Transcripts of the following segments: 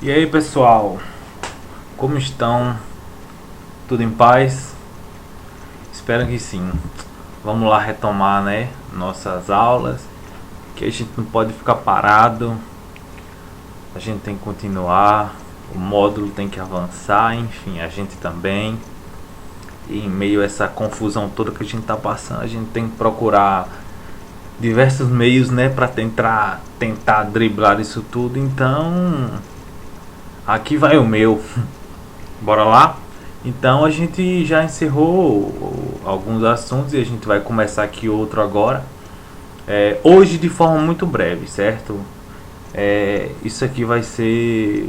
E aí pessoal, como estão? Tudo em paz? Espero que sim. Vamos lá retomar, né, nossas aulas, que a gente não pode ficar parado, a gente tem que continuar, o módulo tem que avançar, enfim, a gente também. E em meio a essa confusão toda que a gente está passando, a gente tem que procurar diversos meios, né, para tentar driblar isso tudo. Então, aqui vai o meu. Bora lá? Então a gente já encerrou alguns assuntos e a gente vai começar aqui outro agora. Hoje de forma muito breve, certo? Isso aqui vai ser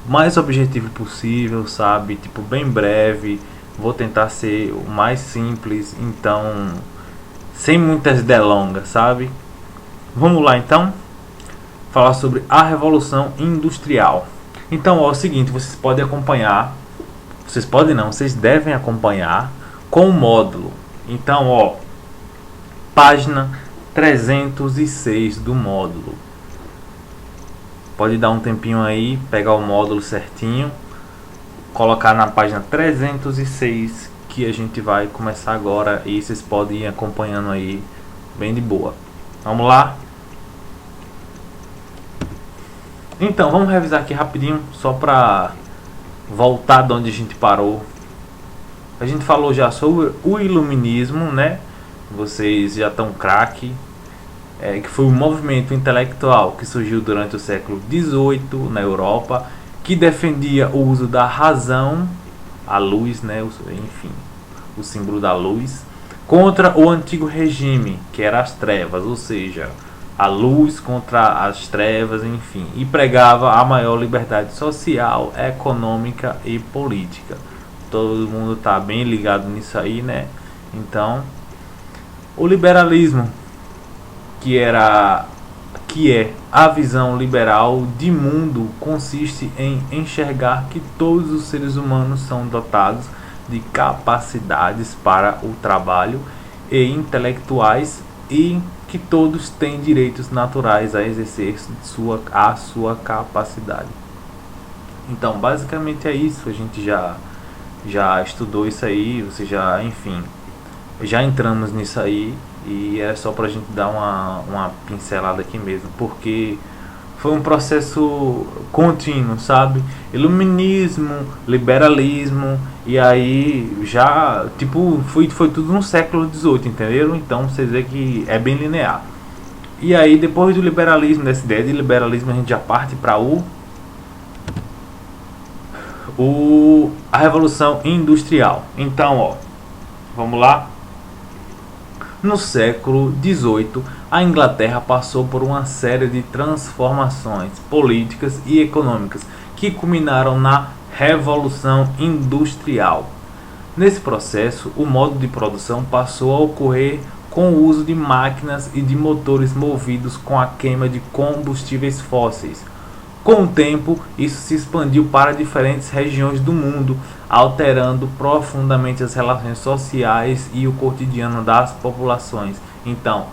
o mais objetivo possível, sabe? Tipo, bem breve. Vou tentar ser o mais simples, então sem muitas delongas, sabe? Vamos lá então? Falar sobre a Revolução Industrial. Então, ó, é o seguinte, vocês podem acompanhar. Vocês podem não, vocês devem acompanhar com o módulo. Então, ó, página 306 do módulo. Pode dar um tempinho aí, pegar o módulo certinho, colocar na página 306 que a gente vai começar agora e vocês podem ir acompanhando aí bem de boa. Vamos lá? Então, vamos revisar aqui rapidinho, só para voltar de onde a gente parou. A gente falou já sobre o iluminismo, né? Vocês já estão craque. Que foi um movimento intelectual que surgiu durante o século XVIII na Europa, que defendia o uso da razão, a luz, né? Enfim, o símbolo da luz, contra o antigo regime, que era as trevas, ou seja, a luz contra as trevas, enfim, e pregava a maior liberdade social, econômica e política. Todo mundo está bem ligado nisso aí, né? Então, o liberalismo, que é a visão liberal de mundo, consiste em enxergar que todos os seres humanos são dotados de capacidades para o trabalho e intelectuais e que todos têm direitos naturais a exercer a sua capacidade. Então, basicamente é isso. A gente já estudou isso aí, você já, enfim, já entramos nisso aí e é só pra gente dar uma pincelada aqui mesmo, porque foi um processo contínuo, sabe? Iluminismo, liberalismo, e aí já, tipo, foi tudo no século XVIII, entenderam? Então vocês veem que é bem linear. E aí, depois do liberalismo, dessa ideia de liberalismo, a gente já parte para a Revolução Industrial. Então, ó, vamos lá. No século XVIII, a Inglaterra passou por uma série de transformações políticas e econômicas que culminaram na Revolução Industrial. Nesse processo, o modo de produção passou a ocorrer com o uso de máquinas e de motores movidos com a queima de combustíveis fósseis. Com o tempo, isso se expandiu para diferentes regiões do mundo, alterando profundamente as relações sociais e o cotidiano das populações. Então,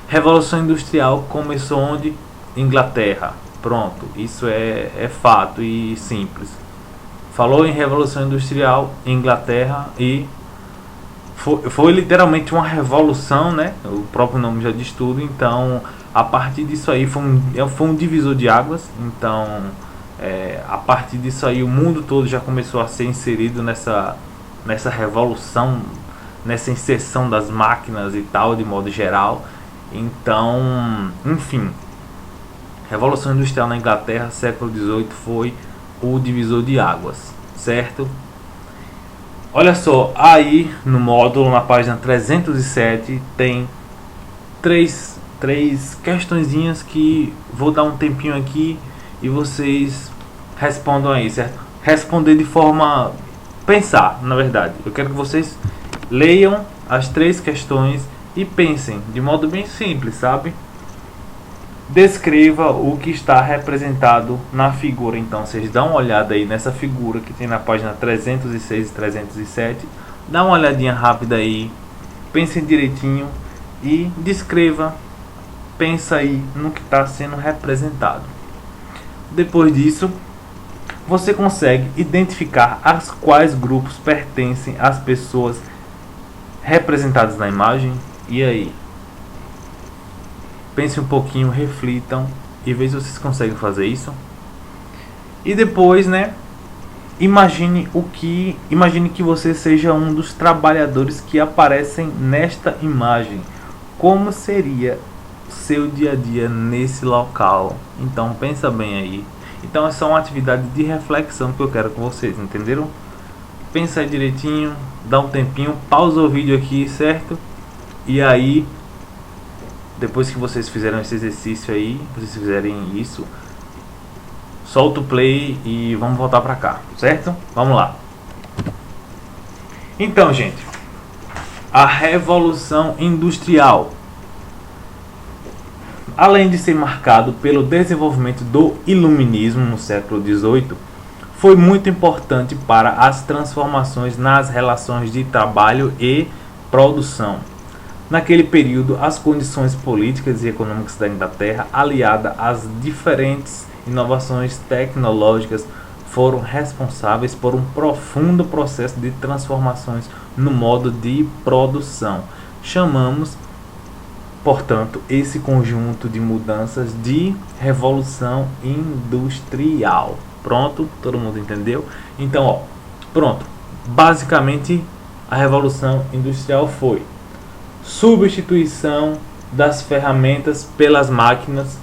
Revolução Industrial começou onde? Inglaterra. Pronto, isso é fato e simples. Falou em Revolução Industrial, Inglaterra, e foi literalmente uma revolução, né? O próprio nome já diz tudo. Então, a partir disso aí foi um divisor de águas. Então, a partir disso aí o mundo todo já começou a ser inserido nessa revolução, nessa inserção das máquinas e tal, de modo geral. Então, enfim, Revolução Industrial na Inglaterra, século XVIII, foi o divisor de águas, certo? Olha só, aí no módulo, na página 307, tem três questõezinhas que vou dar um tempinho aqui e vocês respondam aí, certo? Responder de forma... pensar, na verdade. Eu quero que vocês leiam as 3 questões e pensem de modo bem simples, sabe? Descreva o que está representado na figura. Então, vocês dão uma olhada aí nessa figura que tem na página 306 e 307. Dá uma olhadinha rápida aí. Pensem direitinho e descreva. Pensa aí no que está sendo representado. Depois disso, você consegue identificar as quais grupos pertencem às pessoas representadas na imagem? E aí? Pense um pouquinho, reflitam e vejam se vocês conseguem fazer isso. E depois, né? Imagine que você seja um dos trabalhadores que aparecem nesta imagem. Como seria seu dia a dia nesse local? Então pensa bem aí. Então é só uma atividade de reflexão que eu quero com vocês, entenderam? Pensa aí direitinho, dá um tempinho, pausa o vídeo aqui, certo? E aí, depois que vocês fizeram esse exercício aí, vocês fizerem isso, solta o play e vamos voltar pra cá, certo? Vamos lá. Então, gente, a Revolução Industrial, além de ser marcado pelo desenvolvimento do iluminismo no século XVIII, foi muito importante para as transformações nas relações de trabalho e produção. Naquele período, as condições políticas e econômicas da Inglaterra, aliada às diferentes inovações tecnológicas, foram responsáveis por um profundo processo de transformações no modo de produção. Chamamos, portanto, esse conjunto de mudanças de Revolução Industrial. Pronto? Todo mundo entendeu? Então, ó, pronto. Basicamente, a Revolução Industrial foi substituição das ferramentas pelas máquinas,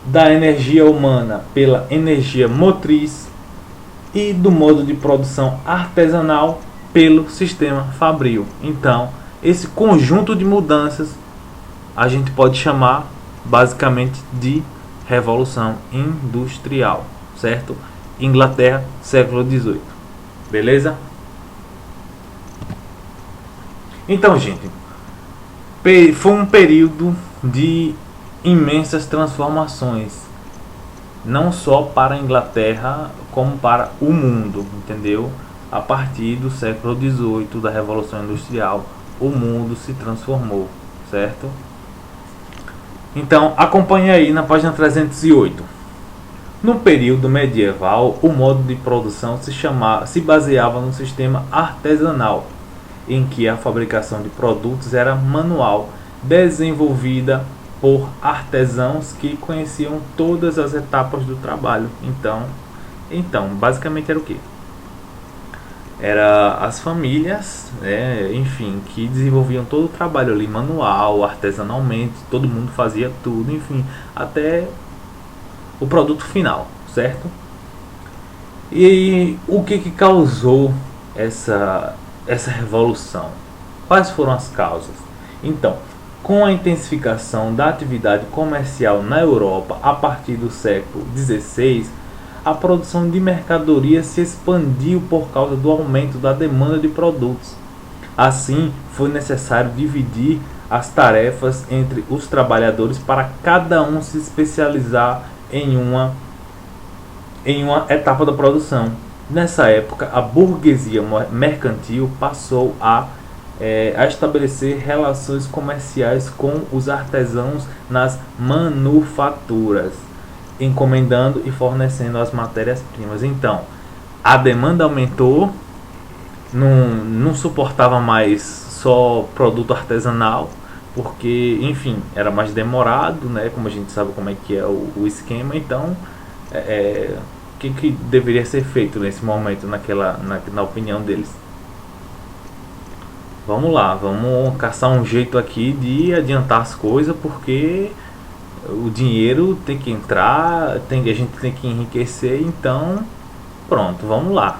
da energia humana pela energia motriz e do modo de produção artesanal pelo sistema fabril. Então, esse conjunto de mudanças a gente pode chamar basicamente de Revolução Industrial, certo? Inglaterra, século XVIII. Beleza? Então, gente, foi um período de imensas transformações, não só para a Inglaterra, como para o mundo, entendeu? A partir do século XVIII, da Revolução Industrial, o mundo se transformou, certo? Então, acompanhe aí na página 308. No período medieval, o modo de produção se baseava no sistema artesanal, em que a fabricação de produtos era manual, desenvolvida por artesãos que conheciam todas as etapas do trabalho. Então, basicamente era o que? Era as famílias, enfim, que desenvolviam todo o trabalho ali manual, artesanalmente, todo mundo fazia tudo, enfim, até o produto final, certo? E o que causou essa revolução? Quais foram as causas? Então, com a intensificação da atividade comercial na Europa a partir do século XVI, a produção de mercadorias se expandiu por causa do aumento da demanda de produtos. Assim, foi necessário dividir as tarefas entre os trabalhadores para cada um se especializar em uma etapa da produção. Nessa época, a burguesia mercantil passou a estabelecer relações comerciais com os artesãos nas manufaturas, encomendando e fornecendo as matérias-primas. Então, a demanda aumentou, não suportava mais só produto artesanal, porque, enfim, era mais demorado, né? Como a gente sabe como é que é o esquema. Então, o que deveria ser feito nesse momento, na opinião deles? Vamos lá, vamos caçar um jeito aqui de adiantar as coisas, porque o dinheiro tem que entrar, a gente tem que enriquecer. Então, pronto, vamos lá.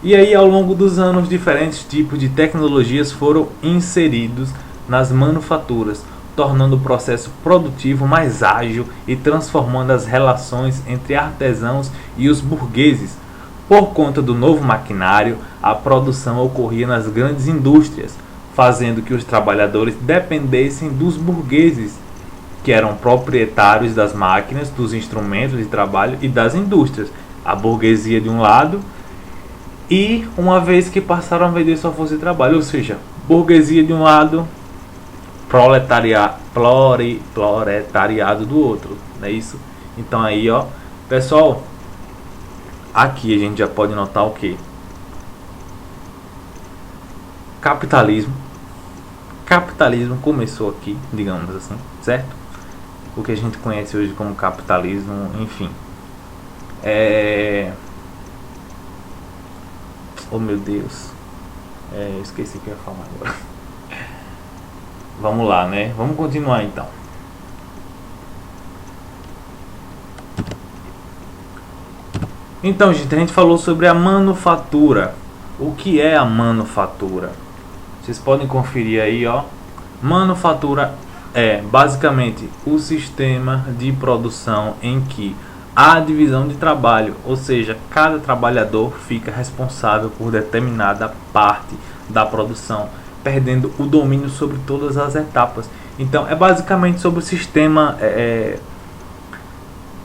E aí, ao longo dos anos, diferentes tipos de tecnologias foram inseridos nas manufaturas, tornando o processo produtivo mais ágil e transformando as relações entre artesãos e os burgueses. Por conta do novo maquinário, a produção ocorria nas grandes indústrias, fazendo que os trabalhadores dependessem dos burgueses, que eram proprietários das máquinas, dos instrumentos de trabalho e das indústrias. A burguesia de um lado, e uma vez que passaram a vender sua força de trabalho, ou seja, burguesia de um lado, proletariado do outro, não é isso? Então aí, ó, pessoal, aqui a gente já pode notar o que? Capitalismo. Capitalismo começou aqui, digamos assim, certo? O que a gente conhece hoje como capitalismo, enfim. Oh meu Deus. Esqueci o que eu ia falar agora. Vamos lá, né? Vamos continuar então. Então, gente, a gente falou sobre a manufatura. O que é a manufatura? Vocês podem conferir aí, ó. Manufatura é basicamente o sistema de produção em que há divisão de trabalho, ou seja, cada trabalhador fica responsável por determinada parte da produção, perdendo o domínio sobre todas as etapas. Então, é basicamente sobre o sistema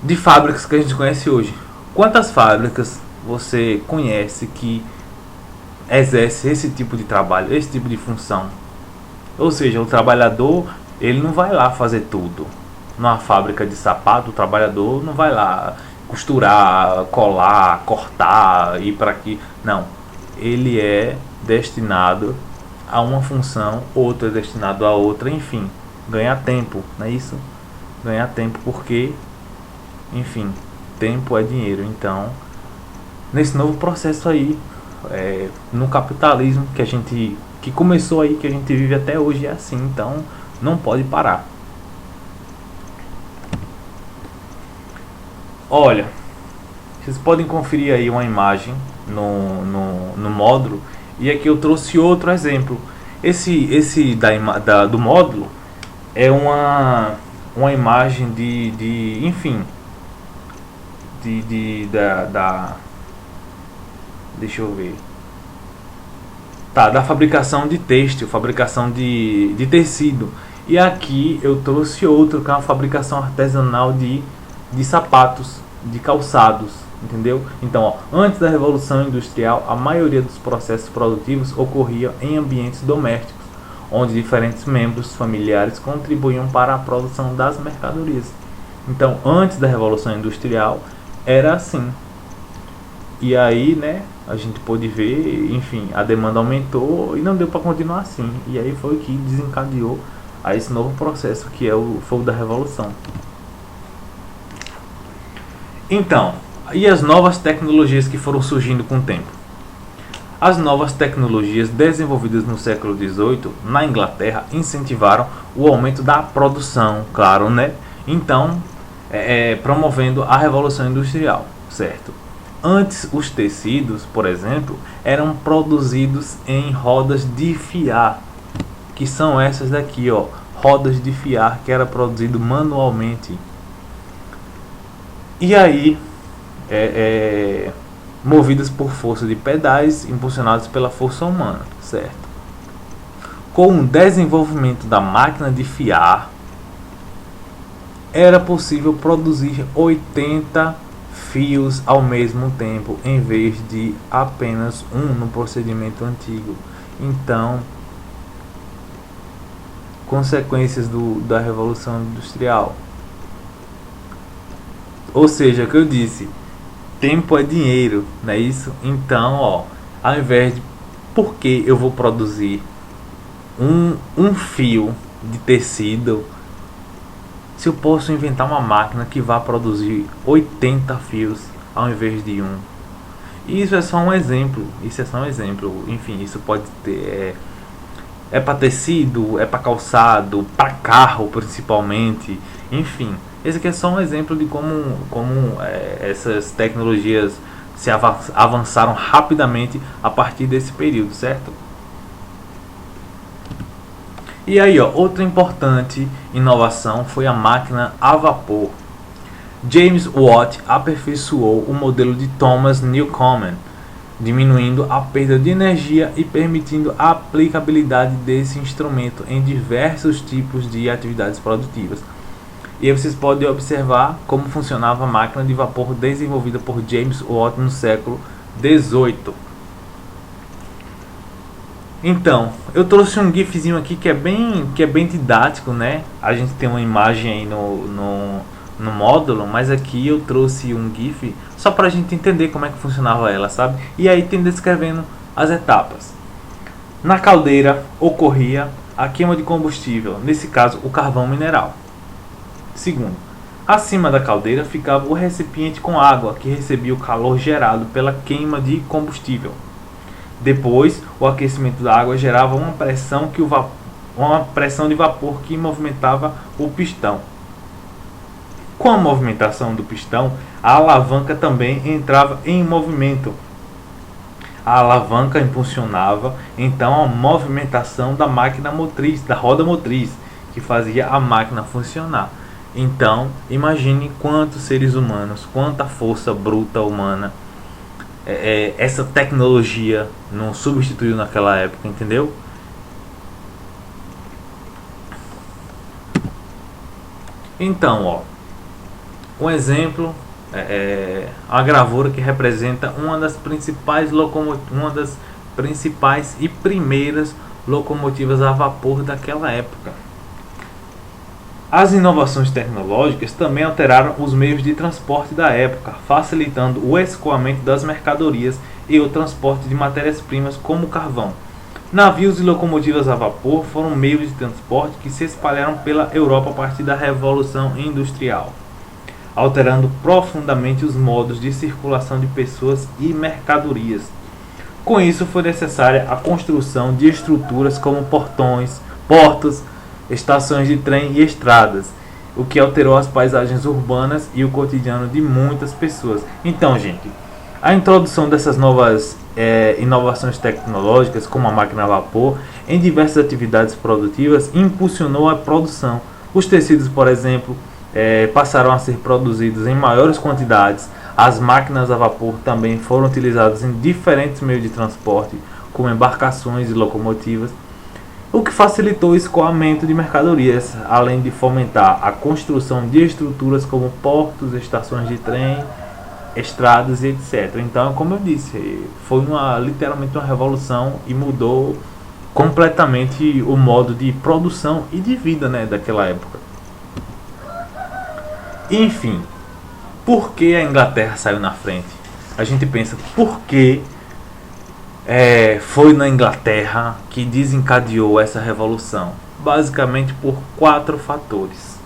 de fábricas que a gente conhece hoje. Quantas fábricas você conhece que exerce esse tipo de trabalho, esse tipo de função? Ou seja, o trabalhador, ele não vai lá fazer tudo. Numa fábrica de sapato, o trabalhador não vai lá costurar, colar, cortar, ir para aqui. Não. Ele é destinado a uma função, outro é destinado a outra, enfim. Ganhar tempo, não é isso? Ganhar tempo porque, enfim, tempo é dinheiro. Então, nesse novo processo aí, no capitalismo que começou aí, que a gente vive até hoje, é assim. Então, não pode parar. Olha, vocês podem conferir aí uma imagem no módulo, e aqui eu trouxe outro exemplo. Esse do módulo é uma imagem enfim, deixa eu ver, da fabricação de têxtil, fabricação de tecido. E aqui eu trouxe outro, que é uma fabricação artesanal de sapatos, de calçados, entendeu? Então, ó, antes da Revolução Industrial, a maioria dos processos produtivos ocorria em ambientes domésticos, onde diferentes membros familiares contribuíam para a produção das mercadorias. Então, antes da Revolução Industrial, era assim. E aí, né, a gente pôde ver, enfim, a demanda aumentou e não deu para continuar assim. E aí foi o que desencadeou a esse novo processo, que é o fogo da Revolução. Então, e as novas tecnologias que foram surgindo com o tempo? As novas tecnologias desenvolvidas no século XVIII na Inglaterra incentivaram o aumento da produção, claro, né? Então, promovendo a Revolução Industrial, certo? Antes, os tecidos, por exemplo, eram produzidos em rodas de fiar, que são essas daqui, ó, rodas de fiar, que era produzido manualmente. E aí, movidas por força de pedais, impulsionados pela força humana, certo? Com o desenvolvimento da máquina de fiar, era possível produzir 80 fios ao mesmo tempo, em vez de apenas um no procedimento antigo. Então, consequências da Revolução Industrial. Ou seja, o que eu disse, tempo é dinheiro, não é isso? Então, ó, ao invés de, por que eu vou produzir um fio de tecido, se eu posso inventar uma máquina que vá produzir 80 fios ao invés de um? Isso é só um exemplo, enfim, isso pode ter, para tecido, para calçado, para carro principalmente, enfim. Esse aqui é só um exemplo de como essas tecnologias se avançaram rapidamente a partir desse período, certo? E aí, ó, outra importante inovação foi a máquina a vapor. James Watt aperfeiçoou o modelo de Thomas Newcomen, diminuindo a perda de energia e permitindo a aplicabilidade desse instrumento em diversos tipos de atividades produtivas. E aí vocês podem observar como funcionava a máquina de vapor desenvolvida por James Watt no século XVIII. Então, eu trouxe um gifzinho aqui que é bem didático, né? A gente tem uma imagem aí no módulo, mas aqui eu trouxe um GIF só para a gente entender como é que funcionava ela, sabe? E aí tem descrevendo as etapas. Na caldeira ocorria a queima de combustível, nesse caso o carvão mineral. Segundo, acima da caldeira ficava o recipiente com água que recebia o calor gerado pela queima de combustível. Depois, o aquecimento da água gerava uma pressão de vapor que movimentava o pistão. Com a movimentação do pistão, a alavanca também entrava em movimento. A alavanca impulsionava então a movimentação da máquina motriz, da roda motriz, que fazia a máquina funcionar. Então, imagine quantos seres humanos, quanta força bruta humana essa tecnologia não substituiu naquela época, entendeu? Então, ó, um exemplo a gravura que representa uma das principais e primeiras locomotivas a vapor daquela época. As inovações tecnológicas também alteraram os meios de transporte da época, facilitando o escoamento das mercadorias e o transporte de matérias-primas como carvão. Navios e locomotivas a vapor foram meios de transporte que se espalharam pela Europa a partir da Revolução Industrial, alterando profundamente os modos de circulação de pessoas e mercadorias. Com isso, foi necessária a construção de estruturas como portões, portos, estações de trem e estradas, o que alterou as paisagens urbanas e o cotidiano de muitas pessoas. Então, gente, a introdução dessas novas inovações tecnológicas, como a máquina a vapor, em diversas atividades produtivas, impulsionou a produção. Os tecidos, por exemplo, passaram a ser produzidos em maiores quantidades. As máquinas a vapor também foram utilizadas em diferentes meios de transporte, como embarcações e locomotivas, o que facilitou o escoamento de mercadorias, além de fomentar a construção de estruturas como portos, estações de trem, estradas e etc. Então, como eu disse, foi literalmente uma revolução e mudou completamente o modo de produção e de vida, né, daquela época. Enfim, por que a Inglaterra saiu na frente? A gente pensa, por que foi na Inglaterra que desencadeou essa revolução? Basicamente por 4 fatores.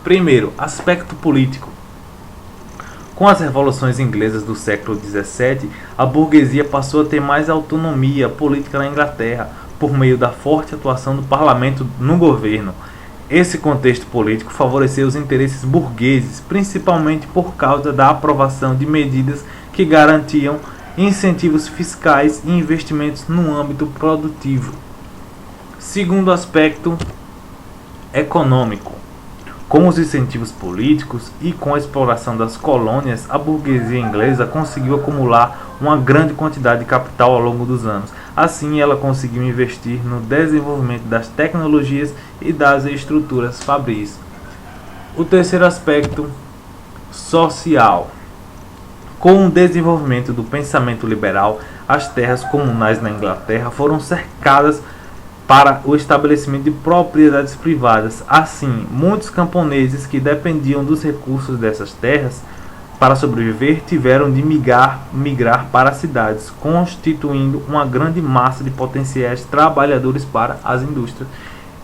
Primeiro, aspecto político. Com as revoluções inglesas do século XVII, a burguesia passou a ter mais autonomia política na Inglaterra, por meio da forte atuação do parlamento no governo. Esse contexto político favoreceu os interesses burgueses, principalmente por causa da aprovação de medidas que garantiam incentivos fiscais e investimentos no âmbito produtivo. Segundo aspecto, econômico. Com os incentivos políticos e com a exploração das colônias, a burguesia inglesa conseguiu acumular uma grande quantidade de capital ao longo dos anos. Assim, ela conseguiu investir no desenvolvimento das tecnologias e das estruturas fabris. O terceiro aspecto, social. Com o desenvolvimento do pensamento liberal, as terras comunais na Inglaterra foram cercadas para o estabelecimento de propriedades privadas. Assim, muitos camponeses que dependiam dos recursos dessas terras para sobreviver tiveram de migrar para as cidades, constituindo uma grande massa de potenciais trabalhadores para as indústrias.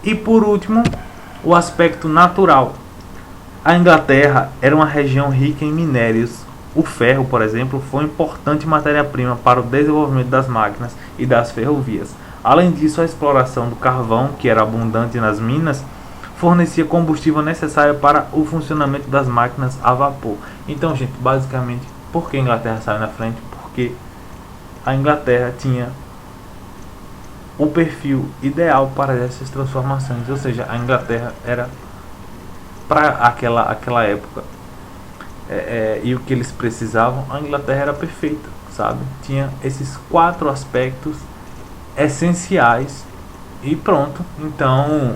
E por último, o aspecto natural. A Inglaterra era uma região rica em minérios. O ferro, por exemplo, foi importante matéria-prima para o desenvolvimento das máquinas e das ferrovias. Além disso, a exploração do carvão, que era abundante nas minas, fornecia combustível necessário para o funcionamento das máquinas a vapor. Então, gente, basicamente, por que a Inglaterra saiu na frente? Porque a Inglaterra tinha o perfil ideal para essas transformações. Ou seja, a Inglaterra era, para aquela época, e o que eles precisavam, a Inglaterra era perfeita, sabe? Tinha esses 4 aspectos essenciais e pronto. Então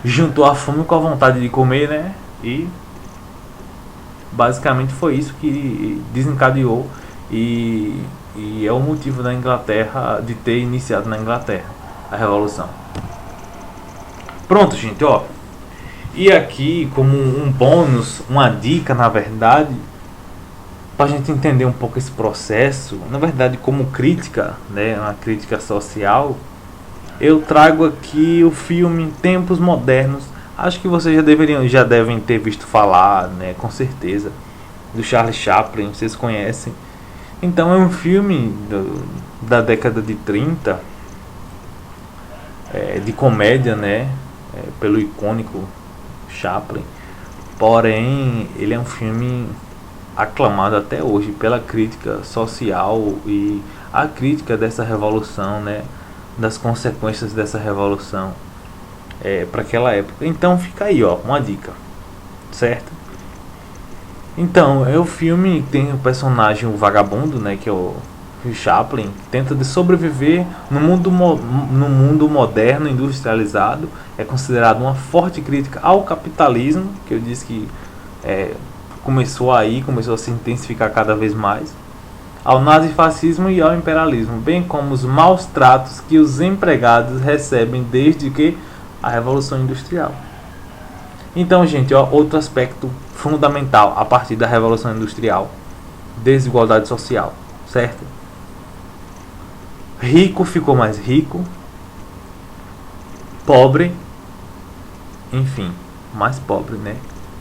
juntou a fome com a vontade de comer, né? E basicamente foi isso que desencadeou e é o motivo da Inglaterra, de ter iniciado na Inglaterra a revolução. Pronto, gente, ó. E aqui, como um bônus, uma dica na verdade, para a gente entender um pouco esse processo, na verdade como crítica, né, uma crítica social, eu trago aqui o filme Tempos Modernos. Acho que vocês já devem ter visto falar, né, com certeza, do Charlie Chaplin, vocês conhecem. Então é um filme da década de 30, de comédia, né, pelo icônico Chaplin. Porém, ele é um filme aclamado até hoje pela crítica social e a crítica dessa revolução, né, das consequências dessa revolução para aquela época. Então fica aí, ó, uma dica, certo? Então, o filme tem o personagem o vagabundo, né, que é o Chaplin, que tenta de sobreviver no mundo moderno, industrializado. É considerado uma forte crítica ao capitalismo, que eu disse que começou a se intensificar cada vez mais, ao nazifascismo e ao imperialismo, bem como os maus tratos que os empregados recebem desde que a Revolução Industrial. Então, gente, ó, outro aspecto fundamental a partir da Revolução Industrial: desigualdade social, certo? Rico ficou mais rico, pobre, enfim, mais pobre, né?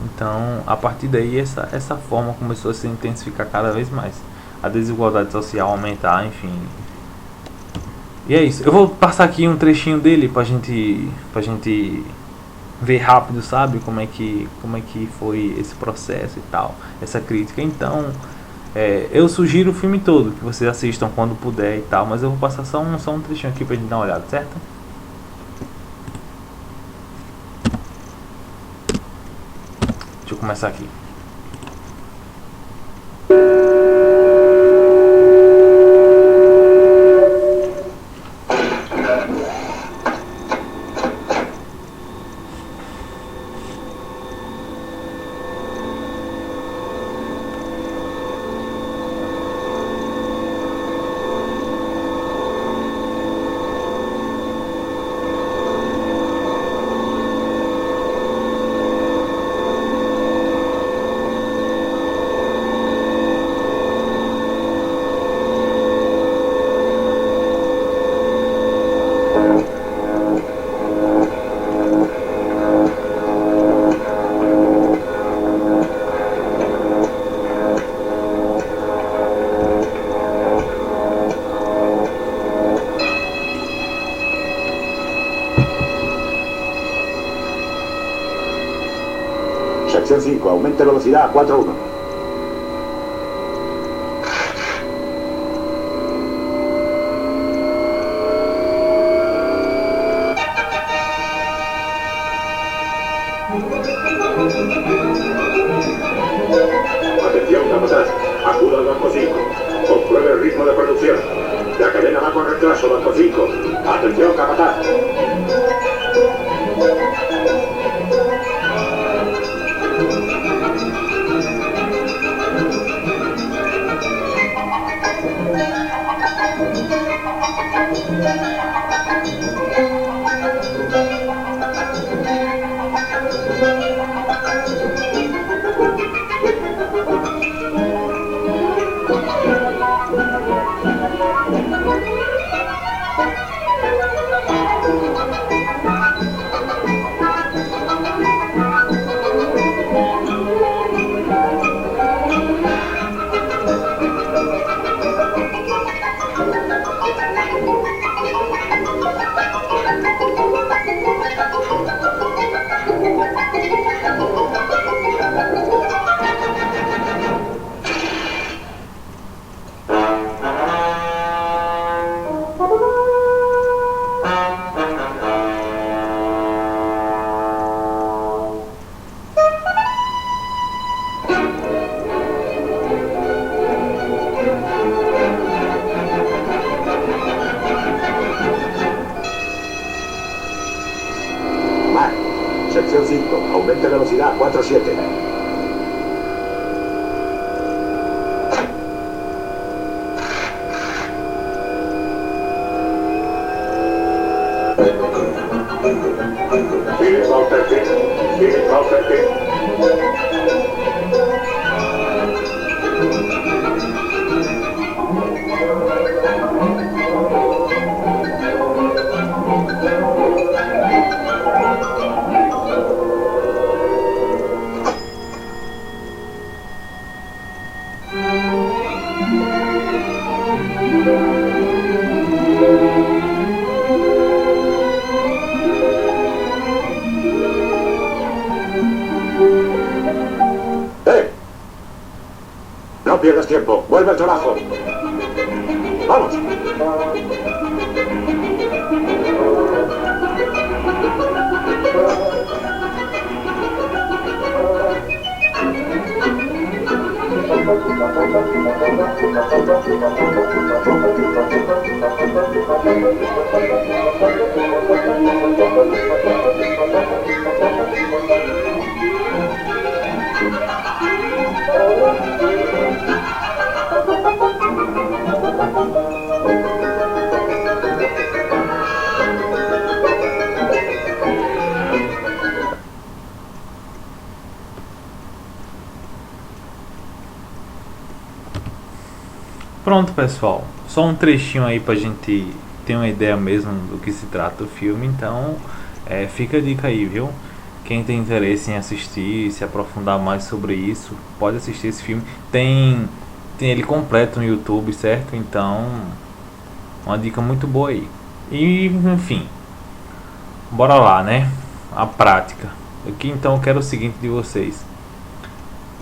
Então, a partir daí, essa forma começou a se intensificar cada vez mais. A desigualdade social aumentar, enfim. E é isso. Eu vou passar aqui um trechinho dele pra gente ver rápido, sabe? Como é que foi esse processo e tal, essa crítica. Então, eu sugiro o filme todo, que vocês assistam quando puder e tal, mas eu vou passar só um trechinho aqui pra gente dar uma olhada, certo? Deixa eu começar aqui. Sección 5, aumente velocidad a 4.1. Atención, capataz. Acuda al banco 5. Compruebe el ritmo de producción. La cadena va con retraso, banco 5. Atención, capataz. No pierdas tiempo. Vuelve al trabajo. ¡Vamos! Pronto, pessoal, só um trechinho aí pra gente ter uma ideia mesmo do que se trata o filme. Então fica a dica aí, viu? Quem tem interesse em assistir, se aprofundar mais sobre isso, pode assistir esse filme. Tem ele completo no YouTube, certo? Então, uma dica muito boa aí. E, enfim, bora lá, né? A prática. Aqui então eu quero o seguinte de vocês: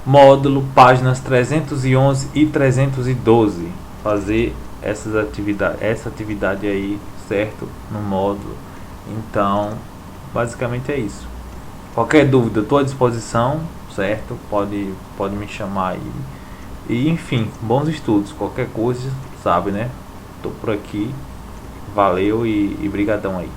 módulo, páginas 311 e 312. Fazer essa atividade aí, certo? No módulo. Então, basicamente é isso. Qualquer dúvida, estou à disposição, certo? Pode me chamar aí. E enfim, bons estudos. Qualquer coisa, sabe, né? Tô por aqui. Valeu e brigadão aí.